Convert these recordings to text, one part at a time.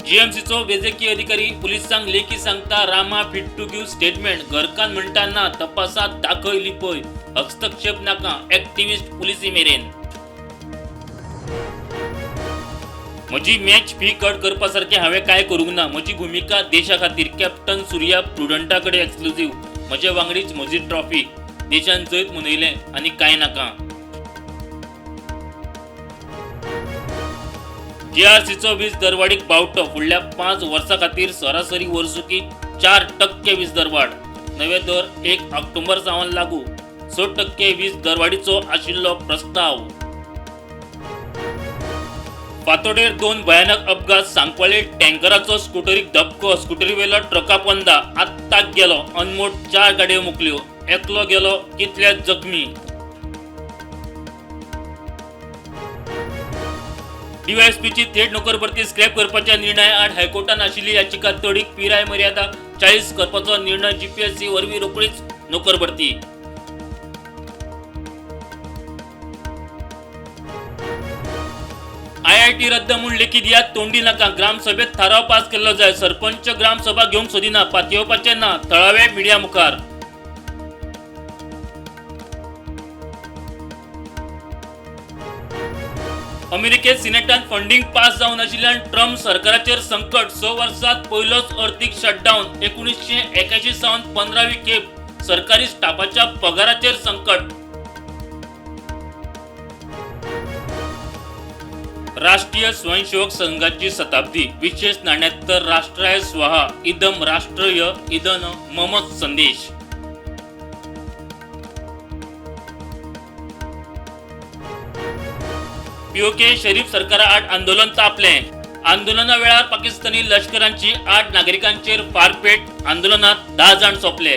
जीएमसीचो वैजकीय अधिकारी पुलिसांक लेखी सांगता Rama fit to give statement घरकान म्हणटाना तपासात दाखयली पळय हस्तक्षेप नाका ॲक्टिव्हिस्ट पुलिसी मेरेन। म्हजी मॅच फी कट करपा सारकें हांवें कांय करूंक ना। म्हजी भुमिका देशा खातीर कॅप्टन सूर्या प्रुडंटा कडेन एक्सक्लुझिव्ह। म्हजे वांगडीच म्हजी ट्रॉफी देशान जैत मनयलें आनी कांय नाका। जीआरसीचो वीज दरवाडीक बावटो फुडल्या 5 वर्सां खातीर सरासरी वर्सुकी 4% वीज दरवाड। नवे दर 1 ऑक्टोबर सावन लागू। 6% वीज दरवाडीचो आशिल्लो प्रस्ताव। फातोडेर 2 भयानक अपघात। सांकवाळे टँकराचो स्कूटरीक धपको। स्कूटरीवेलो ट्रका पंदा आत्ताक गेलो। अनमोड 4 गाडयो मुकल्यो। एकलो गेलो कितले जखमी। डीवायएसपीची थेट नोकरभरती स्क्रॅप करपाच्या निर्णया आड हायकोर्टान आशिल्ली याचिका तडीक। पिराय मर्यादा 40 करपाचो निर्णय। जीपीएससी वरवीं रोखडीच नोकरभरती। आयआयटी रद्द म्हूण लेखी दियात तोंडी नाका। ग्रामसभेत थाराव पास केल्लो जाय। सरपंच ग्रामसभा घेवंक सोदिना। पातयेवपाचे ना थळावे मिडिया मुखार। अमेरिकेत सिनेटान फंडिंग पास जावन आशिल्ल्यान ट्रम्प सरकाराचेर संकट। 6 वर्सांत पयलोच अर्थीक शटडाऊन। 1981 सावन 15वी खेप सरकारी स्टाफाच्या पगाराचेर संकट। राष्ट्रीय स्वयंसेवक संघाची शताब्दी। विशेष नाण्यात राष्ट्राय स्वाहा इदम राष्ट्रय इदन मम संदेश। पीओके शरीफ सरकारा आड आंदोलन तापलें। आंदोलना वेळार पाकिस्तानी लष्करांची 8 नागरिकांचेर फारपेट। आंदोलनात 10 जाण सोंपले।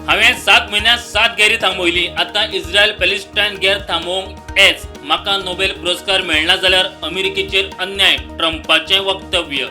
हांवें 7 म्हयन्यांत 7 गॅरी थांबयली। आतां इस्रायल पॅलेस्टायन गॅर थांबोवंक येच। म्हाका नोबेल पुरस्कार मेळना जाल्यार अमेरिकेचेर अन्याय। ट्रम्पाचें वक्तव्य।